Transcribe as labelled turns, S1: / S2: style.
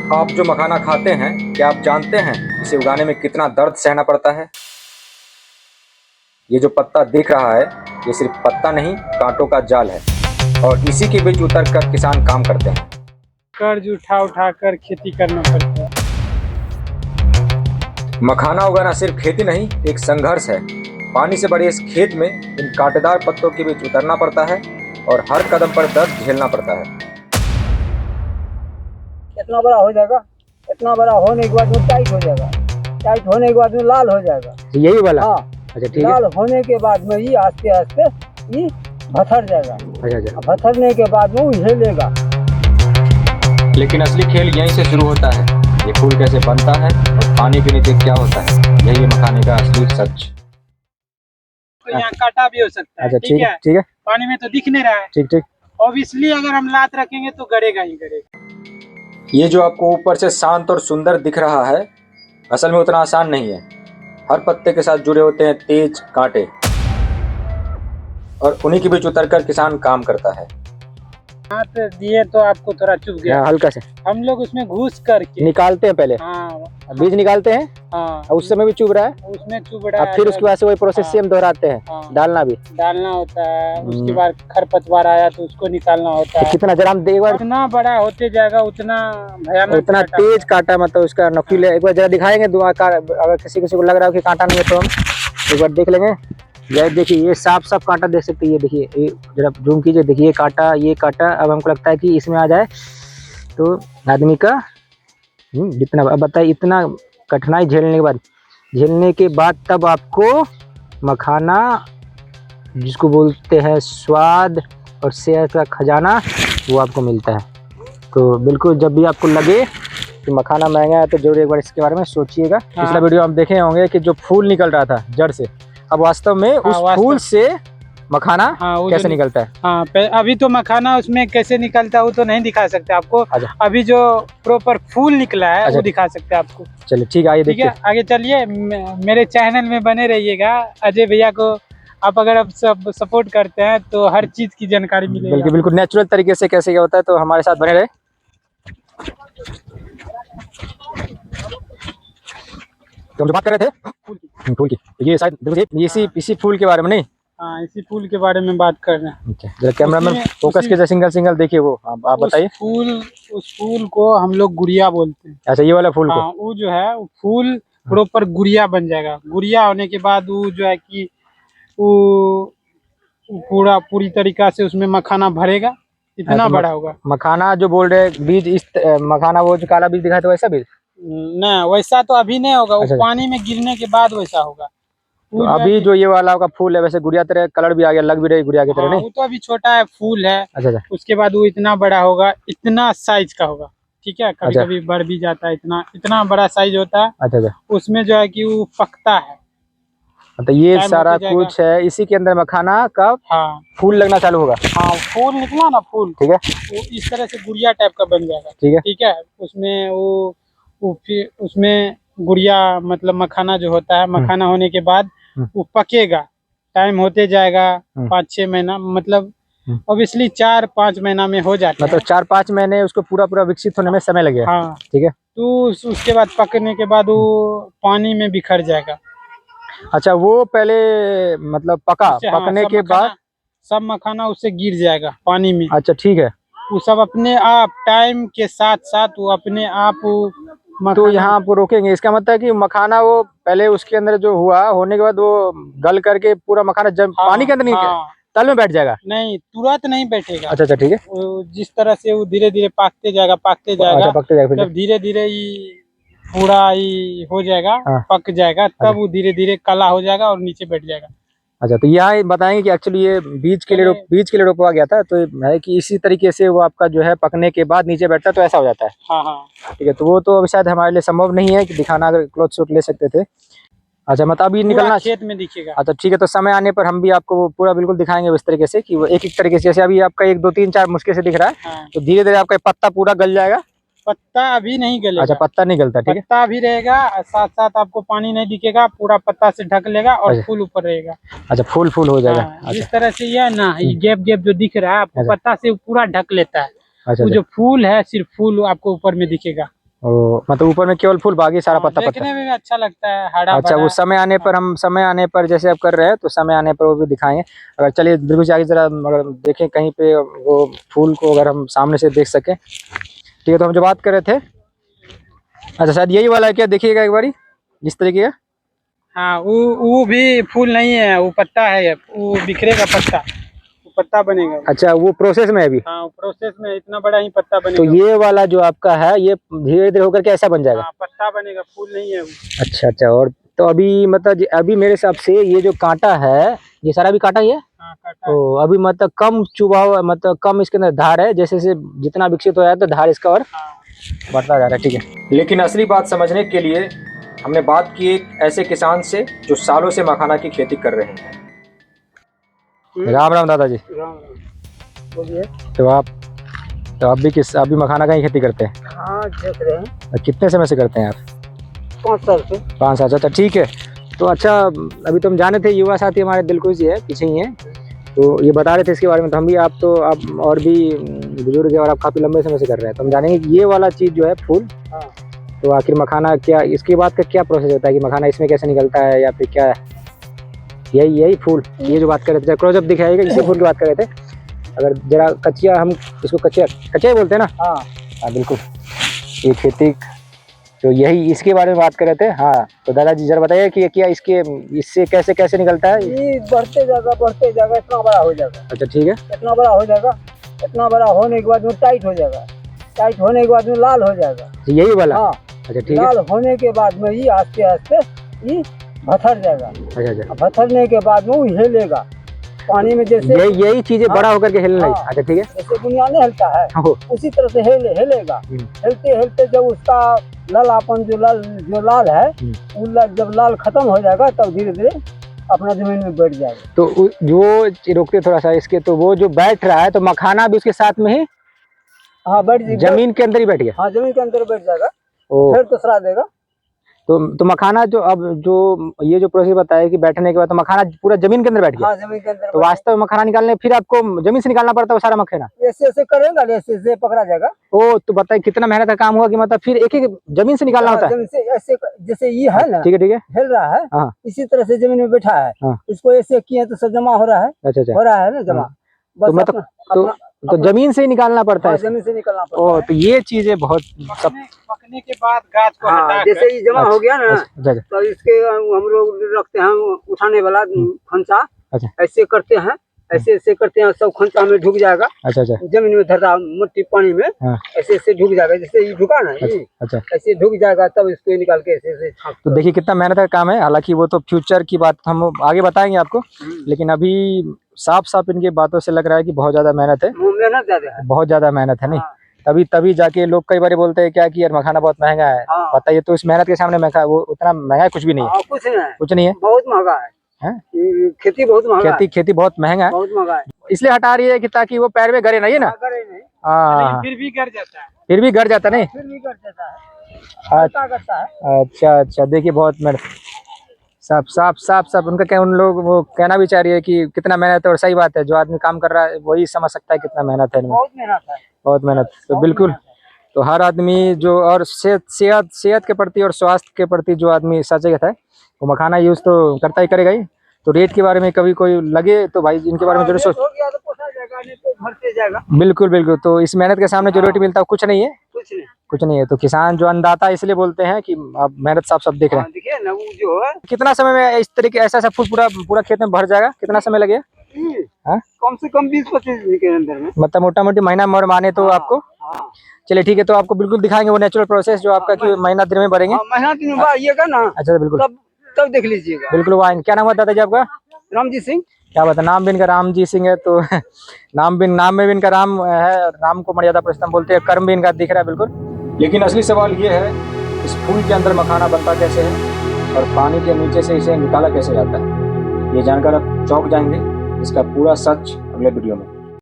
S1: आप जो मखाना खाते हैं, क्या आप जानते हैं इसे उगाने में कितना दर्द सहना पड़ता है? ये जो पत्ता दिख रहा है, ये सिर्फ पत्ता नहीं, कांटों का जाल है और इसी के बीच उतर कर किसान काम करते हैं।
S2: कर्ज उठा उठा कर खेती करना पड़ता है।
S1: मखाना उगाना सिर्फ खेती नहीं, एक संघर्ष है। पानी से भरे इस खेत में इन कांटेदार पत्तों के बीच उतरना पड़ता है और हर कदम पर दर्द झेलना पड़ता है।
S3: इतना बड़ा हो जाएगा, इतना बड़ा होने के बाद में टाइट हो जाएगा, टाइट होने के बाद में लाल हो जाएगा।
S1: यही वाला?
S3: हाँ,
S1: अच्छा ठीक है।
S3: लाल होने के बाद में ये आस्ते आस्ते ये भथर जाएगा।
S1: अच्छा।
S3: भथरने के बाद में वो हिलेगा।
S1: लेकिन असली खेल यहीं से शुरू होता है। ये फूल कैसे बनता है और पानी के नीचे क्या होता है, यही मखाने का असली सच।
S2: तो यहाँ कांटा भी हो सकता है।
S1: अच्छा
S2: ठीक है,
S1: ठीक है।
S2: पानी में तो दिख नहीं रहा है।
S1: ठीक।
S2: ऑब्वियसली अगर हम लात रखेंगे तो गड़ेगा ही गड़ेगा।
S1: ये जो आपको ऊपर से शांत और सुंदर दिख रहा है, असल में उतना आसान नहीं है। हर पत्ते के साथ जुड़े होते हैं तेज कांटे और उन्हीं के बीच उतरकर किसान काम करता है।
S2: हाथ दिए तो आपको थोड़ा चुभ गया।
S1: हल्का से
S2: हम लोग उसमें घुस करके
S1: निकालते हैं पहले।
S2: हाँ
S1: बीज निकालते हैं।
S2: हाँ,
S1: उस समय भी चुभ रहा है,
S2: उसमें चुभ रहा है।
S1: फिर उसके बाद से वही प्रोसेस से हम दोहराते हैं।
S2: हाँ,
S1: डालना भी
S2: डालना होता है। उसके बाद खरपतवार आया तो उसको निकालना होता है।
S1: कितना जरा हम एक बार
S2: जितना बड़ा होते जाएगा उतना भयानक,
S1: उतना तेज कांटा, मतलब उसका नुकीले। एक बार जरा दिखाएंगे अगर किसी को लग रहा है कि कांटा नहीं है तो हम एक बार देख लेंगे। ये देखिए, ये साफ कांटा देख सकते हैं। ये देखिए, ये जरा जूम कीजिए, देखिए ये कांटा। अब हमको लगता है कि इसमें आ जाए तो आदमी का जितना। अब बताइए, इतना कठिनाई झेलने के बाद तब आपको मखाना, जिसको बोलते हैं स्वाद और सेहत का खजाना, वो आपको मिलता है। तो बिल्कुल, जब भी आपको लगे कि मखाना महंगा है तो जरूर एक बार इसके बारे में सोचिएगा। पिछला वीडियो हम देखे होंगे कि जो फूल निकल रहा था जड़ से, अब वास्तव में उस फूल से मखाना कैसे निकलता है।
S2: हाँ, अभी तो मखाना उसमें कैसे निकलता है वो तो नहीं दिखा सकते आपको। अभी जो प्रॉपर फूल निकला है वो दिखा सकते हैं आपको।
S1: चलिए ठीक है, आइए देखिए।
S2: आगे चलिए, मेरे चैनल में बने रहिएगा। अजय भैया को आप अगर आप सब सपोर्ट करते हैं तो हर चीज की जानकारी मिलेगी।
S1: बिल्कुल नेचुरल तरीके से कैसे क्या होता है, तो हमारे साथ बने रहे। तो हम जो बात कर रहे थे फूल की, ये शायद इसी फूल के बारे में। नहीं,
S2: हाँ, इसी फूल के बारे में बात कर रहे हैं।
S1: जरा कैमरामैन फोकस कीजिए, सिंगल देखिए वो। आप बताइए।
S2: उस फूल को हम लोग गुड़िया बोलते हैं।
S1: अच्छा, ये वाला फूल को?
S2: वो जो है वो फूल प्रॉपर गुड़िया बन जाएगा। गुड़िया होने के बाद वो जो है कि वो पूरी तरीका से उसमें मखाना भरेगा। इतना बड़ा होगा
S1: मखाना। जो बोल रहे बीज, इस मखाना वो जो काला बीज दिखा था वैसा बीज?
S2: नहीं, वैसा तो अभी नहीं होगा। वो पानी में गिरने के बाद वैसा होगा।
S1: तो अभी जो ये वाला का फूल है, वैसे गुड़िया तरह कलर भी आ गया, लग भी रही गुड़िया की तरह। नहीं,
S2: वो तो अभी छोटा है, फूल है।
S1: अच्छा।
S2: उसके बाद वो इतना बड़ा होगा, इतना साइज का होगा। ठीक है, कभी कभी बढ़ भी जाता है। इतना बड़ा साइज होता है।
S1: अच्छा। उसमें
S2: जो है कि वो पकता है।
S1: तो ये सारा कुछ है, इसी के अंदर मखाना का फूल लगना चालू होगा।
S2: हाँ, फूल निकला ना, फूल। ठीक है, वो इस तरह से गुड़िया टाइप का बन जाएगा। ठीक है, उसमें वो फिर उसमें गुड़िया मतलब मखाना जो होता है, मखाना होने के बाद वो पकेगा। टाइम होते जाएगा 5-6 महीना, मतलब ऑब्वियसली 4-5 महीना में हो जाता है।
S1: मतलब 4-5 महीने उसको पूरा विकसित होने में समय लगेगा।
S2: हाँ,
S1: ठीक है।
S2: तो उसके बाद पकने के बाद वो पानी में बिखर जाएगा।
S1: अच्छा, वो पहले मतलब पकने के बाद
S2: सब मखाना उससे गिर जाएगा पानी में।
S1: अच्छा ठीक है।
S2: वो सब अपने आप टाइम के साथ साथ वो अपने आप
S1: तो यहाँ आपको रोकेंगे, इसका मतलब है कि मखाना वो पहले उसके अंदर जो होने के बाद वो गल करके पूरा मखाना जब पानी के अंदर नहीं तल में बैठ जाएगा? नहीं,
S2: तुरंत नहीं बैठेगा।
S1: अच्छा ठीक है।
S2: जिस तरह से वो धीरे धीरे पकते जाएगा जब धीरे धीरे पूरा हो जाएगा, पक जाएगा, तब वो धीरे धीरे काला हो जाएगा और नीचे बैठ जाएगा।
S1: अच्छा, तो यहाँ बताएंगे कि एक्चुअली ये बीज के लिए रोपा गया था, तो है कि इसी तरीके से वो आपका जो है पकने के बाद नीचे बैठता है तो ऐसा हो जाता है।
S2: हाँ।
S1: ठीक है, तो वो तो अभी शायद हमारे लिए संभव नहीं है कि दिखाना, अगर क्लोथ शॉट ले सकते थे। अच्छा, मतलब अभी निकलना
S2: खेत में दिखेगा।
S1: अच्छा ठीक है, तो समय आने पर हम भी आपको वो पूरा बिल्कुल दिखाएंगे इस तरीके से कि वो एक तरीके से। जैसे अभी आपका 1 2 3 4 मुश्किल से दिख रहा है, तो धीरे धीरे आपका पत्ता पूरा गल जाएगा।
S2: पत्ता अभी नहीं गलेगा।
S1: अच्छा, पत्ता नहीं गलता। ठीक है,
S2: पत्ता अभी रहेगा, साथ साथ आपको पानी नहीं दिखेगा, पूरा पत्ता से ढक लेगा और फूल ऊपर रहेगा।
S1: अच्छा, फूल हो जाएगा।
S2: जिस तरह से ये ना गैप जो दिख रहा है आपको, पत्ता से पूरा ढक लेता है। वो जो फूल है सिर्फ फूल आपको ऊपर में दिखेगा।
S1: ओ मतलब ऊपर में केवल फूल, बाकी सारा पत्ता पत्ता।
S2: देखने में भी अच्छा लगता है, हरा
S1: अच्छा,
S2: भरा।
S1: वो समय आने पर, हम समय आने पर जैसे अब कर रहे हैं तो समय आने पर वो भी दिखाएंगे। अगर चलिए बिल्कुल आगे जरा अगर देखें कहीं पे वो फूल को अगर हम सामने से देख सकें। ठीक है, तो हम जो बात कर रहे थे, अच्छा शायद यही वाला है क्या, देखिएगा एक बारी इस तरीके का।
S2: हाँ, वो भी फूल नहीं है, वो पत्ता है, वो बिखरेगा पत्ता, वो पत्ता बनेगा।
S1: अच्छा, वो प्रोसेस में है अभी।
S2: हाँ, प्रोसेस में इतना बड़ा ही पत्ता बनेगा।
S1: तो ये वाला जो आपका है ये धीरे धीरे होकर के ऐसा बन जाएगा।
S2: हाँ, पत्ता बनेगा, फूल नहीं है वो।
S1: अच्छा अच्छा, और तो अभी मतलब अभी मेरे हिसाब से ये जो कांटा है ये सारा भी कांटा ही है।
S2: हाँ, काटा
S1: तो अभी मतलब कम चुभा हुआ, मतलब कम इसके अंदर धार है, जैसे जैसे जितना विकसित हो रहा है तो धार इसका और बढ़ता जा रहा है। ठीक है, लेकिन असली बात समझने के लिए हमने बात की एक ऐसे किसान से जो सालों से मखाना की खेती कर रहे हैं। राम राम दादाजी।
S3: बोलिए।
S1: तो आप आप भी मखाना का ही खेती करते हैं?
S3: हाँ, देख रहे हैं।
S1: और कितने समय से करते हैं आप?
S3: 5 साल से।
S1: 5 साल। अच्छा ठीक है, तो अच्छा अभी तो हम जाने थे युवा साथी हमारे दिलखुश जी है, पीछे ही है, तो ये बता रहे थे इसके बारे में। तो हम भी, आप तो आप और भी बुजुर्ग है और आप काफ़ी लंबे समय से कर रहे हैं, तो हम जानेंगे कि ये वाला चीज़ जो है फूल,
S3: हाँ।
S1: तो आखिर मखाना क्या, इसके बाद का क्या प्रोसेस होता है कि मखाना इसमें कैसे निकलता है, या फिर क्या है? यही फूल, ये जो बात कर रहे थे, क्लोजअप दिखाइएगा, इसी फूल की बात कर रहे थे। अगर जरा कचिया, हम इसको कचिया ही बोलते हैं ना?
S3: हाँ
S1: हाँ बिल्कुल, ये खेती, तो यही इसके बारे में बात कर रहे थे। हाँ, तो दादाजी जरा बताइए कि क्या इसके, इससे कैसे कैसे निकलता है?
S3: ये बढ़ते जाएगा इतना बड़ा हो जाएगा।
S1: अच्छा ठीक है,
S3: इतना बड़ा हो जाएगा, इतना बड़ा होने के बाद में टाइट हो जाएगा, टाइट होने के बाद में लाल हो जाएगा।
S1: यही वाला?
S3: हाँ,
S1: अच्छा ठीक है।
S3: लाल होने के बाद में ये आस्ते आस्ते ये भथर जाएगा।
S1: अच्छा अच्छा,
S3: भथरने के बाद में वो हिलेगा पानी में, जैसे
S1: यही चीजें बड़ा होकर के हिलने लगी।
S3: हाँ।
S1: अच्छा ठीक है,
S3: जैसे दुनिया नहीं हिलता है
S1: हो,
S3: उसी तरह से हिलेगा। हिलते हिलते जब उसका लालापन जो लाल है, वो जब लाल खत्म हो जाएगा तब धीरे धीरे अपना जमीन में बैठ जाएगा।
S1: तो जो रोकते थोड़ा सा इसके, तो वो जो बैठ रहा है तो मखाना भी उसके साथ में ही?
S3: हाँ, बैठ जाएगा,
S1: जमीन के अंदर ही बैठ गया।
S3: हाँ, जमीन के अंदर बैठ जाएगा,
S1: ओ,
S3: फिर दूसरा देगा।
S1: तो मखाना जो अब जो ये जो प्रोसेस बताया कि बैठने के बाद तो मखाना पूरा जमीन के अंदर बैठ गया।
S3: हाँ, जमीन के अंदर।
S1: तो वास्तव में मखाना निकालने फिर आपको जमीन से निकालना पड़ता है वो सारा मखाना?
S3: ऐसे ऐसे करेगा, ऐसे पकड़ा जाएगा।
S1: ओ, तो बताइए कितना मेहनत का काम हुआ कि मतलब फिर एक एक जमीन से निकालना होता है?
S3: जमीन से ऐसे, जैसे ये है ना,
S1: ठीक है ठीक है,
S3: हिल रहा है,
S1: हाँ।
S3: इसी तरह से जमीन में बैठा है,
S1: हाँ।
S3: इसको ऐसे किए तो सब जमा हो रहा है।
S1: अच्छा अच्छा,
S3: हो रहा है ना जमा, बस
S1: तो मतलब तो जमीन से ही निकालना पड़ता है?
S3: जमीन से निकलना पड़ता
S1: ओ,
S3: है।
S1: तो ये चीजें बहुत सब।
S2: पकने के बाद गाछ को हटा कर,
S3: जैसे ये जमा हो गया ना,
S1: अच्छा अच्छा,
S3: तो इसके हम लोग रखते हैं उठाने वाला खंचा,
S1: अच्छा।
S3: ऐसे करते हैं, ऐसे ऐसे करते हैं, सब खंचा में ढुक जाएगा।
S1: अच्छा अच्छा,
S3: जमीन में धरता मिट्टी पानी में,
S1: हाँ।
S3: ऐसे ऐसे ढुक जाएगा, जैसे ये ढुका ना, ये
S1: अच्छा,
S3: ऐसे ढुक जाएगा, तब इसको निकाल के ऐसे ऐसे छाप।
S1: तो देखिए कितना मेहनत का काम है। हालांकि वो तो फ्यूचर की बात हम आगे बताएंगे आपको, लेकिन अभी साफ साफ इनकी बातों से लग रहा है कि बहुत ज्यादा मेहनत है।
S3: मेहनत ज्यादा है,
S1: बहुत ज्यादा मेहनत है, नहीं? तभी जाके लोग कई बार बोलते हैं क्या कि यार मखाना बहुत महंगा है। बताइए, तो इस मेहनत के सामने वो उतना महंगा कुछ भी नहीं है। कुछ नहीं है,
S3: बहुत महंगा है। खेती बहुत महंगा है।
S1: खेती बहुत महंगा है,
S3: बहुत महंगा है।
S1: इसलिए हटा रही है कि ताकि वो पैर में गड़े नहीं है ना। हाँ,
S2: फिर भी गिर जाता है,
S1: फिर भी गड़ जाता नहीं।
S3: फिर भी कर देता है, हल्का करता है।
S1: अच्छा अच्छा, देखिए बहुत मेहनत, साफ उनका क्या, उन लोग वो कहना भी चाह रही है कि कितना मेहनत है। और सही बात है, जो आदमी काम कर रहा है वही समझ सकता है कितना मेहनत है इनमें।
S3: बहुत मेहनत है,
S1: बहुत मेहनत, तो बिल्कुल। तो हर आदमी जो, और सेहत के प्रति और स्वास्थ्य के प्रति जो आदमी सचेत है वो मखाना यूज तो करता ही करेगा ही। तो रेट के बारे में कभी कोई लगे तो भाई इनके बारे में जरूर सोच। बिल्कुल बिल्कुल, तो इस मेहनत के सामने जो रेट मिलता है कुछ नहीं है, कुछ नहीं है। तो किसान जो अन्नदाता इसलिए बोलते हैं कि आप मेहनत साफ सब देख रहे हैं।
S3: देखिए ना, वो जो है
S1: कितना समय में इस तरीके ऐसा फूल पूरा खेत में भर जाएगा? कितना समय लगेगा? हाँ?
S3: कम से कम 20-25 दिन के अंदर में,
S1: मतलब मोटा मोटी महीना मोर माने तो आपको। चलिए ठीक है, तो आपको बिल्कुल दिखाएंगे वो नेचुरल प्रोसेस जो आपका कि महीना दिन में भरेंगे।
S3: महीना दिन में आइएगा ना।
S1: अच्छा बिल्कुल,
S3: तब देख लीजिएगा।
S1: बिल्कुल वो आएंगे। क्या नाम है दादाजी आपका?
S3: रामजी सिंह।
S1: क्या बता, नाम भी इनका रामजी सिंह है, तो नाम में भी इनका राम है। राम को मर्यादा पुरुषोत्तम बोलते हैं, कर्म भी इनका दिख रहा है बिल्कुल। लेकिन असली सवाल ये है, इस फूल के अंदर मखाना बनता कैसे है और पानी के नीचे से इसे निकाला कैसे जाता है? ये जानकर आप चौंक जाएंगे। इसका पूरा सच अगले वीडियो में।